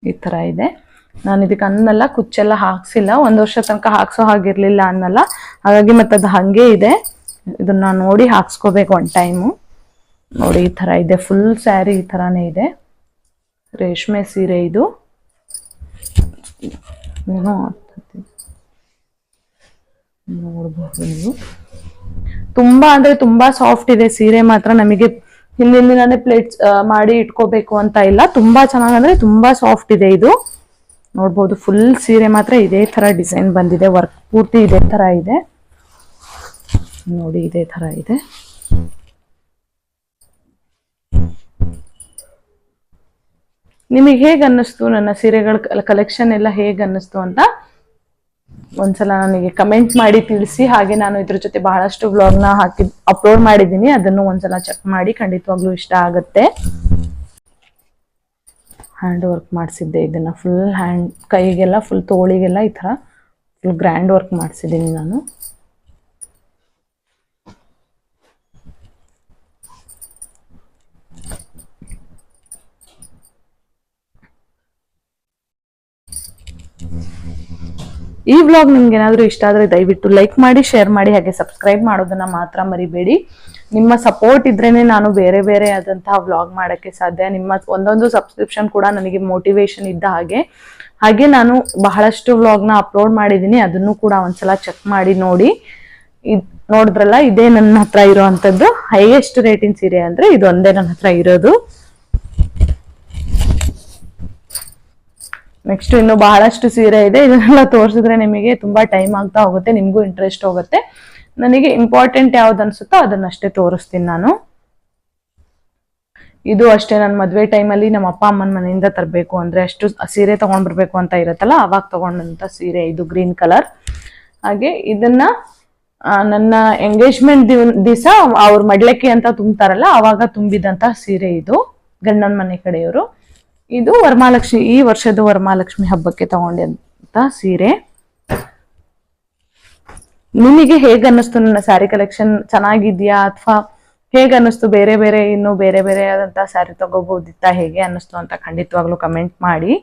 ಈ ತರ ಇದೆ. ನಾನು ಇದಕ್ಕೆ ಅನ್ನಲ್ಲ, ಕುಚ್ಚೆಲ್ಲ ಹಾಕ್ಸಿಲ್ಲ, 1 ವರ್ಷ ತನಕ ಹಾಕ್ಸೋ ಹಾಗಿರ್ಲಿಲ್ಲ ಅನ್ನಲ್ಲ, ಹಾಗಾಗಿ ಮತ್ತೆ ಅದು ಹಂಗೆ ಇದೆ. ಇದನ್ನ ನೋಡಿ ಹಾಕ್ಸ್ಕೋಬೇಕು ಒನ್ ಟೈಮು. ನೋಡಿ ಈ ತರ ಇದೆ, ಫುಲ್ ಸ್ಯಾರಿ ಈ ತರಾನೇ ಇದೆ. ರೇಷ್ಮೆ ಸೀರೆ ಇದು. ನೋಡ್ಬೋದು ನೀವು. ತುಂಬಾ ಅಂದ್ರೆ ತುಂಬಾ ಸಾಫ್ಟ್ ಇದೆ ಸೀರೆ ಮಾತ್ರ. ನಮಗೆ ಹಿಂದಿನ ದಿನಾನೇ ಪ್ಲೇಟ್ಸ್ ಮಾಡಿ ಇಟ್ಕೋಬೇಕು ಅಂತ ಇಲ್ಲ, ತುಂಬಾ ಚೆನ್ನಾಗ್ ಅಂದ್ರೆ ತುಂಬಾ ಸಾಫ್ಟ್ ಇದೆ ಇದು, ನೋಡ್ಬೋದು. ಫುಲ್ ಸೀರೆ ಮಾತ್ರ ಇದೇ ತರ ಡಿಸೈನ್ ಬಂದಿದೆ, ವರ್ಕ್ ಪೂರ್ತಿ ಇದೇ ತರ ಇದೆ ನೋಡಿ, ಇದೇ ತರ ಇದೆ. ನಿಮಗೆ ಹೇಗೆ ಅನ್ನಿಸ್ತು ನನ್ನ ಸೀರೆಗಳ ಕಲೆಕ್ಷನ್ ಎಲ್ಲ ಹೇಗೆ ಅನ್ನಿಸ್ತು ಅಂತ ಒಂದ್ಸಲ ನನಗೆ ಕಮೆಂಟ್ ಮಾಡಿ ತಿಳಿಸಿ. ಹಾಗೆ ನಾನು ಇದ್ರ ಜೊತೆ ಬಹಳಷ್ಟು ವ್ಲಾಗ್ನ ಅಪ್ಲೋಡ್ ಮಾಡಿದ್ದೀನಿ, ಅದನ್ನು ಒಂದ್ಸಲ ಚೆಕ್ ಮಾಡಿ, ಖಂಡಿತವಾಗ್ಲೂ ಇಷ್ಟ ಆಗುತ್ತೆ. ಹ್ಯಾಂಡ್ ವರ್ಕ್ ಮಾಡಿಸಿದ್ದೆ ಇದನ್ನ, ಫುಲ್ ಹ್ಯಾಂಡ್, ಕೈಗೆಲ್ಲ ಫುಲ್ ತೋಳಿಗೆಲ್ಲ ಈ ತರ ಫುಲ್ ಗ್ರ್ಯಾಂಡ್ ವರ್ಕ್ ಮಾಡಿಸಿದ್ದೀನಿ ನಾನು. ಈ ವ್ಲಾಗ್ ನಿಮ್ಗೆ ಏನಾದ್ರೂ ಇಷ್ಟ ಆದ್ರೆ ದಯವಿಟ್ಟು ಲೈಕ್ ಮಾಡಿ, ಶೇರ್ ಮಾಡಿ, ಹಾಗೆ ಸಬ್ಸ್ಕ್ರೈಬ್ ಮಾಡೋದನ್ನ ಮಾತ್ರ ಮರಿಬೇಡಿ. ನಿಮ್ಮ ಸಪೋರ್ಟ್ ಇದ್ರೇನೆ ನಾನು ಬೇರೆ ಬೇರೆ ಆದಂತಹ ವ್ಲಾಗ್ ಮಾಡಕ್ಕೆ ಸಾಧ್ಯ. ನಿಮ್ಮ ಒಂದೊಂದು ಸಬ್ಸ್ಕ್ರಿಪ್ಷನ್ ಕೂಡ ನನಗೆ ಮೋಟಿವೇಶನ್ ಇದ್ದ ಹಾಗೆ ನಾನು ಬಹಳಷ್ಟು ವ್ಲಾಗ್ನ ಅಪ್ಲೋಡ್ ಮಾಡಿದ್ದೀನಿ, ಅದನ್ನು ಕೂಡ ಒಂದ್ಸಲ ಚೆಕ್ ಮಾಡಿ ನೋಡಿ. ನೋಡಿದ್ರಲ್ಲ, ಇದೇ ನನ್ನ ಹತ್ರ ಇರೋವಂಥದ್ದು ಹೈಯೆಸ್ಟ್ ರೇಟಿನ ಸೀರೆ ಅಂದ್ರೆ ಇದು ಒಂದೇ ನನ್ನ ಹತ್ರ ಇರೋದು. ನೆಕ್ಸ್ಟ್ ಇನ್ನು ಬಹಳಷ್ಟು ಸೀರೆ ಇದೆ, ಇದನ್ನೆಲ್ಲ ತೋರಿಸಿದ್ರೆ ನಿಮಗೆ ತುಂಬಾ ಟೈಮ್ ಆಗ್ತಾ ಹೋಗುತ್ತೆ, ನಿಮ್ಗೂ ಇಂಟ್ರೆಸ್ಟ್ ಹೋಗುತ್ತೆ. ನನಗೆ ಇಂಪಾರ್ಟೆಂಟ್ ಯಾವ್ದು ಅನ್ಸುತ್ತೋ ಅದನ್ನಷ್ಟೇ ತೋರಿಸ್ತೀನಿ ನಾನು. ಇದು ಅಷ್ಟೇ, ನನ್ನ ಮದ್ವೆ ಟೈಮಲ್ಲಿ ನಮ್ಮ ಅಪ್ಪ ಅಮ್ಮನ ಮನೆಯಿಂದ ತರಬೇಕು ಅಂದ್ರೆ ಅಷ್ಟು ಸೀರೆ ತಗೊಂಡ್ ಬರ್ಬೇಕು ಅಂತ ಇರತ್ತಲ್ಲ, ಅವಾಗ ತಗೊಂಡಂತ ಸೀರೆ ಇದು, ಗ್ರೀನ್ ಕಲರ್. ಹಾಗೆ ಇದನ್ನ ನನ್ನ ಎಂಗೇಜ್ಮೆಂಟ್ ದಿವಸ ಅವ್ರ ಮಡ್ಲಕ್ಕಿ ಅಂತ ತುಂಬ್ತಾರಲ್ಲ, ಅವಾಗ ತುಂಬಿದಂತ ಸೀರೆ ಇದು, ಗಂಡನ ಮನೆ ಕಡೆಯವರು. ಇದು ವರಮಹಾಲಕ್ಷ್ಮಿ, ಈ ವರ್ಷದ ವರಮಹಾಲಕ್ಷ್ಮಿ ಹಬ್ಬಕ್ಕೆ ತಗೊಂಡಂತ ಸೀರೆ. ನಿಮಗೆ ಹೇಗೆ ಅನ್ನಿಸ್ತು ನನ್ನ ಸ್ಯಾರಿ ಕಲೆಕ್ಷನ್? ಚೆನ್ನಾಗಿದ್ಯಾ ಅಥವಾ ಹೇಗೆ ಅನ್ನಿಸ್ತು? ಬೇರೆ ಬೇರೆ ಇನ್ನು ಬೇರೆ ಬೇರೆ ಆದಂತ ಸ್ಯಾರಿ ತಗೋಬಹುದಿತ್ತ, ಹೇಗೆ ಅನ್ನಿಸ್ತು ಅಂತ ಖಂಡಿತವಾಗ್ಲೂ ಕಮೆಂಟ್ ಮಾಡಿ.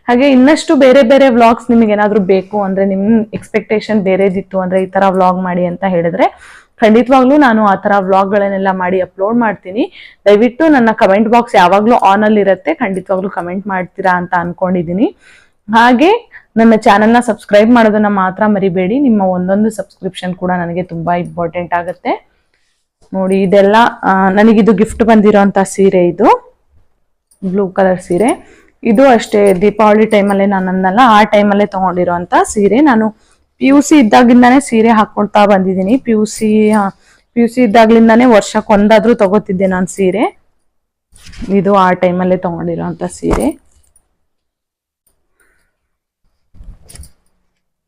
ಹಾಗೆ ಇನ್ನಷ್ಟು ಬೇರೆ ಬೇರೆ ವ್ಲಾಗ್ಸ್ ನಿಮಗೆ ಏನಾದ್ರು ಬೇಕು ಅಂದ್ರೆ, ನಿಮ್ ಎಕ್ಸ್ಪೆಕ್ಟೇಷನ್ ಬೇರೆದಿತ್ತು ಅಂದ್ರೆ ಈ ತರ ವ್ಲಾಗ್ ಮಾಡಿ ಅಂತ ಹೇಳಿದ್ರೆ ಖಂಡಿತವಾಗ್ಲೂ ನಾನು ಆ ತರ ವ್ಲಾಗ್ಗಳನ್ನೆಲ್ಲ ಮಾಡಿ ಅಪ್ಲೋಡ್ ಮಾಡ್ತೀನಿ. ದಯವಿಟ್ಟು ನನ್ನ ಕಮೆಂಟ್ ಬಾಕ್ಸ್ ಯಾವಾಗ್ಲೂ ಆನ್ ಅಲ್ಲಿ ಇರುತ್ತೆ, ಖಂಡಿತವಾಗ್ಲೂ ಕಮೆಂಟ್ ಮಾಡ್ತೀರಾ ಅಂತ ಅನ್ಕೊಂಡಿದೀನಿ. ಹಾಗೆ ನನ್ನ ಚಾನೆಲ್ನ ಸಬ್ಸ್ಕ್ರೈಬ್ ಮಾಡೋದನ್ನ ಮಾತ್ರ ಮರಿಬೇಡಿ, ನಿಮ್ಮ ಒಂದೊಂದು ಸಬ್ಸ್ಕ್ರಿಪ್ಷನ್ ಕೂಡ ನನಗೆ ತುಂಬಾ ಇಂಪಾರ್ಟೆಂಟ್ ಆಗುತ್ತೆ. ನೋಡಿ ಇದೆಲ್ಲ ನನಗಿದು ಗಿಫ್ಟ್ ಬಂದಿರೋಂತ ಸೀರೆ, ಇದು ಬ್ಲೂ ಕಲರ್ ಸೀರೆ. ಇದು ಅಷ್ಟೇ ದೀಪಾವಳಿ ಟೈಮಲ್ಲೇ ನಾನು ಅನ್ನಲ್ಲ, ಆ ಟೈಮಲ್ಲೇ ತಗೊಂಡಿರೋಂತ ಸೀರೆ. ನಾನು PUC ಇದ್ದಾಗಿಂದಾನೇ ಸೀರೆ ಹಾಕೊಳ್ತಾ ಬಂದಿದ್ದೀನಿ. PUC ಇದ್ದಾಗ್ಲಿಂದಾನೇ ವರ್ಷಕ್ಕೊಂದಾದ್ರೂ ತಗೋತಿದ್ದೆ ನಾನು ಸೀರೆ. ಇದು ಆ ಟೈಮಲ್ಲೇ ತಗೊಂಡಿರೋಂತ ಸೀರೆ.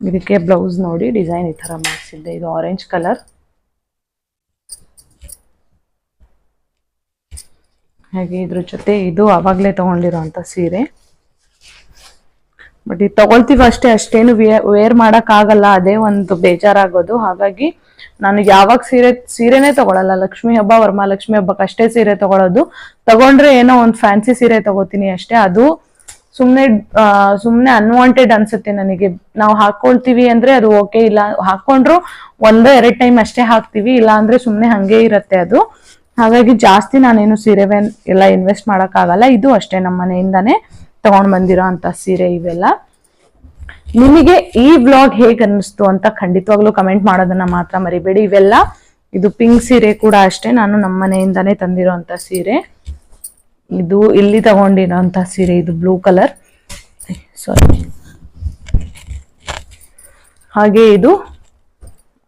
ಇದಕ್ಕೆ ಬ್ಲೌಸ್ ನೋಡಿ ಡಿಸೈನ್ ಈ ತರ ಮಾಡಿಸಿದ್ದೆ, ಇದು ಆರೆಂಜ್ ಕಲರ್. ಹಾಗೆ ಇದ್ರ ಜೊತೆ ಇದು ಅವಾಗ್ಲೇ ತಗೊಂಡಿರೋಂತ ಸೀರೆ. ಬಟ್ ಇದು ತಗೊಳ್ತೀವಿ ಅಷ್ಟೇನು ವೇರ್ ಮಾಡಕ್ ಆಗಲ್ಲ, ಅದೇ ಒಂದು ಬೇಜಾರಾಗೋದು. ಹಾಗಾಗಿ ನಾನು ಯಾವಾಗ ಸೀರೆನೇ ತಗೊಳಲ್ಲ, ಲಕ್ಷ್ಮಿ ಹಬ್ಬ ವರಮಹಾಲಕ್ಷ್ಮಿ ಹಬ್ಬಕ್ಕೆ ಅಷ್ಟೇ ಸೀರೆ ತಗೊಳ್ಳೋದು. ತಗೊಂಡ್ರೆ ಏನೋ ಒಂದು ಫ್ಯಾನ್ಸಿ ಸೀರೆ ತಗೋತೀನಿ ಅಷ್ಟೇ, ಅದು ಸುಮ್ನೆ ಅನ್ವಾಂಟೆಡ್ ಅನ್ಸುತ್ತೆ ನನಗೆ. ನಾವು ಹಾಕೊಳ್ತೀವಿ ಅಂದ್ರೆ ಅದು ಓಕೆ, ಇಲ್ಲ ಹಾಕೊಂಡ್ರು 1-2 ಟೈಮ್ ಅಷ್ಟೇ ಹಾಕ್ತಿವಿ, ಇಲ್ಲ ಅಂದ್ರೆ ಸುಮ್ನೆ ಹಂಗೆ ಇರತ್ತೆ ಅದು. ಹಾಗಾಗಿ ಜಾಸ್ತಿ ನಾನೇನು ಸೀರೆ ಎಲ್ಲ ಇನ್ವೆಸ್ಟ್ ಮಾಡಕ್ ಆಗಲ್ಲ. ಇದು ಅಷ್ಟೇ ನಮ್ಮ ಮನೆಯಿಂದಾನೇ ತಗೊಂಡ್ ಬಂದಿರೋ ಅಂತ ಸೀರೆ ಇವೆಲ್ಲ. ನಿಮಗೆ ಈ ವ್ಲಾಗ್ ಹೇಗ್ ಅನ್ನಿಸ್ತು ಅಂತ ಖಂಡಿತವಾಗ್ಲೂ ಕಮೆಂಟ್ ಮಾಡೋದನ್ನ ಮಾತ್ರ ಮರಿಬೇಡಿ. ಇವೆಲ್ಲ ಇದು ಪಿಂಕ್ ಸೀರೆ ಕೂಡ ಅಷ್ಟೇ, ನಾನು ನಮ್ಮ ಮನೆಯಿಂದಾನೇ ತಂದಿರೋ ಅಂತ ಸೀರೆ. ಇದು ಇಲ್ಲಿ ತಗೊಂಡಿರೋ ಅಂತ ಸೀರೆ, ಇದು ಬ್ಲೂ ಕಲರ್, ಸಾರಿ. ಹಾಗೆ ಇದು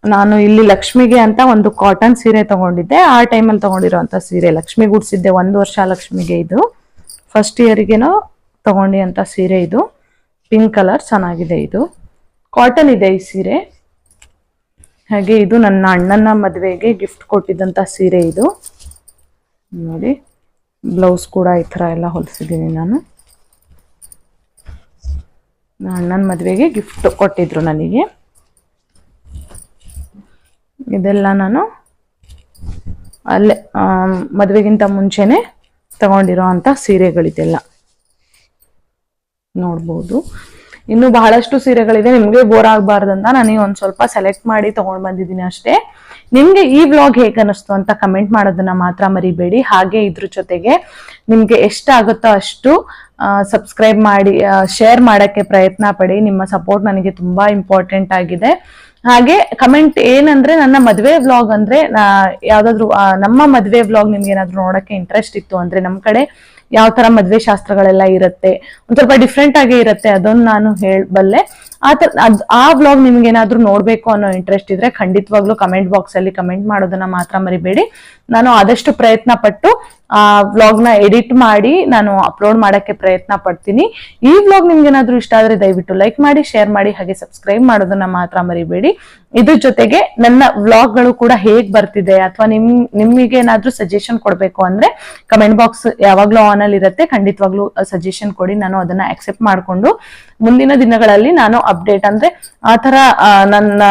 ನಾನು ಇಲ್ಲಿ ಲಕ್ಷ್ಮಿಗೆ ಅಂತ ಒಂದು ಕಾಟನ್ ಸೀರೆ ತಗೊಂಡಿದ್ದೆ. ಆ ಟೈಮಲ್ಲಿ ತಗೊಂಡಿರೋಂಥ ಸೀರೆ, ಲಕ್ಷ್ಮಿಗೆ ಉಡ್ಸಿದ್ದೆ 1 ವರ್ಷ ಲಕ್ಷ್ಮಿಗೆ. ಇದು ಫಸ್ಟ್ ಇಯರ್ಗೆನೋ ತಗೊಂಡಿ ಅಂತ ಸೀರೆ. ಇದು ಪಿಂಕ್ ಕಲರ್, ಚೆನ್ನಾಗಿದೆ. ಇದು ಕಾಟನ್ ಇದೆ ಈ ಸೀರೆ. ಹಾಗೆ ಇದು ನನ್ನ ಅಣ್ಣನ ಮದುವೆಗೆ ಗಿಫ್ಟ್ ಕೊಟ್ಟಿದ್ದಂಥ ಸೀರೆ. ಇದು ನೋಡಿ, ಬ್ಲೌಸ್ ಕೂಡ ಈ ಥರ ಎಲ್ಲ ಹೊಲಿಸಿದ್ದೀನಿ ನಾನು. ಅಣ್ಣನ ಮದುವೆಗೆ ಗಿಫ್ಟ್ ಕೊಟ್ಟಿದ್ರು ನನಗೆ. ಇದೆಲ್ಲ ನಾನು ಅಲ್ಲೇ ಮದುವೆಗಿಂತ ಮುಂಚೆನೆ ತಗೊಂಡಿರೋ ಅಂತ ಸೀರೆಗಳಿದೆಲ್ಲ ನೋಡ್ಬೋದು. ಇನ್ನು ಬಹಳಷ್ಟು ಸೀರೆಗಳಿದೆ, ನಿಮ್ಗೆ ಬೋರ್ ಆಗಬಾರ್ದಂತ ನನಗೆ ಒಂದ್ ಸ್ವಲ್ಪ ಸೆಲೆಕ್ಟ್ ಮಾಡಿ ತಗೊಂಡ್ ಬಂದಿದ್ದೀನಿ ಅಷ್ಟೇ. ನಿಮ್ಗೆ ಈ ವ್ಲಾಗ್ ಹೇಗೆ ಅನಿಸ್ತು ಅಂತ ಕಮೆಂಟ್ ಮಾಡೋದನ್ನ ಮಾತ್ರ ಮರಿಬೇಡಿ. ಹಾಗೆ ಇದ್ರ ಜೊತೆಗೆ ನಿಮ್ಗೆ ಎಷ್ಟಾಗುತ್ತೋ ಅಷ್ಟು ಸಬ್ಸ್ಕ್ರೈಬ್ ಮಾಡಿ, ಶೇರ್ ಮಾಡಕ್ಕೆ ಪ್ರಯತ್ನ ಪಡಿ. ನಿಮ್ಮ ಸಪೋರ್ಟ್ ನನಗೆ ತುಂಬಾ ಇಂಪಾರ್ಟೆಂಟ್ ಆಗಿದೆ. ಹಾಗೆ ಕಮೆಂಟ್ ಏನಂದ್ರೆ, ನನ್ನ ಮದ್ವೆ ವ್ಲಾಗ್ ಅಂದ್ರೆ ಯಾವ್ದಾದ್ರು ನಮ್ಮ ಮದ್ವೆ ವ್ಲಾಗ್ ನಿಮ್ಗೆ ಏನಾದ್ರು ನೋಡಕ್ಕೆ ಇಂಟ್ರೆಸ್ಟ್ ಇತ್ತು ಅಂದ್ರೆ, ನಮ್ ಕಡೆ ಯಾವ ತರ ಮದ್ವೆ ಶಾಸ್ತ್ರಗಳೆಲ್ಲ ಇರುತ್ತೆ, ಒಂದ್ ಸ್ವಲ್ಪ ಡಿಫ್ರೆಂಟ್ ಆಗೇ ಇರುತ್ತೆ, ಅದನ್ನ ನಾನು ಹೇಳಬಲ್ಲೆ. ಆ ವ್ಲಾಗ್ ನಿಮ್ಗೆ ಏನಾದ್ರು ನೋಡ್ಬೇಕು ಅನ್ನೋ ಇಂಟ್ರೆಸ್ಟ್ ಇದ್ರೆ ಖಂಡಿತವಾಗ್ಲೂ ಕಮೆಂಟ್ ಬಾಕ್ಸ್ ಅಲ್ಲಿ ಕಮೆಂಟ್ ಮಾಡೋದನ್ನ ಮಾತ್ರ ಮರಿಬೇಡಿ. ನಾನು ಆದಷ್ಟು ಪ್ರಯತ್ನ ಪಟ್ಟು ಆ ವ್ಲಾಗ್ ನ ಎಡಿಟ್ ಮಾಡಿ ನಾನು ಅಪ್ಲೋಡ್ ಮಾಡಕ್ಕೆ ಪ್ರಯತ್ನ ಪಡ್ತೀನಿ. ಈ ವ್ಲಾಗ್ ನಿಮ್ಗೆ ಏನಾದ್ರು ಇಷ್ಟ ಆದ್ರೆ ದಯವಿಟ್ಟು ಲೈಕ್ ಮಾಡಿ, ಶೇರ್ ಮಾಡಿ, ಹಾಗೆ ಸಬ್ಸ್ಕ್ರೈಬ್ ಮಾಡೋದನ್ನ ಮಾತ್ರ ಮರಿಬೇಡಿ. ಇದ್ರ ಜೊತೆಗೆ ನನ್ನ ವ್ಲಾಗ್ ಗಳು ಕೂಡ ಹೇಗ್ ಬರ್ತಿದೆ ಅಥವಾ ನಿಮಗೆ ಏನಾದ್ರೂ ಸಜೆಷನ್ ಕೊಡ್ಬೇಕು ಅಂದ್ರೆ ಕಮೆಂಟ್ ಬಾಕ್ಸ್ ಯಾವಾಗ್ಲೂ ಆನ್ ಅಲ್ಲಿ ಇರುತ್ತೆ. ಖಂಡಿತವಾಗ್ಲೂ ಸಜೆಷನ್ ಕೊಡಿ, ನಾನು ಅದನ್ನ ಅಕ್ಸೆಪ್ಟ್ ಮಾಡ್ಕೊಂಡು ಮುಂದಿನ ದಿನಗಳಲ್ಲಿ ನಾನು ಅಪ್ಡೇಟ್ ಅಂದ್ರೆ ಆತರ ನನ್ನ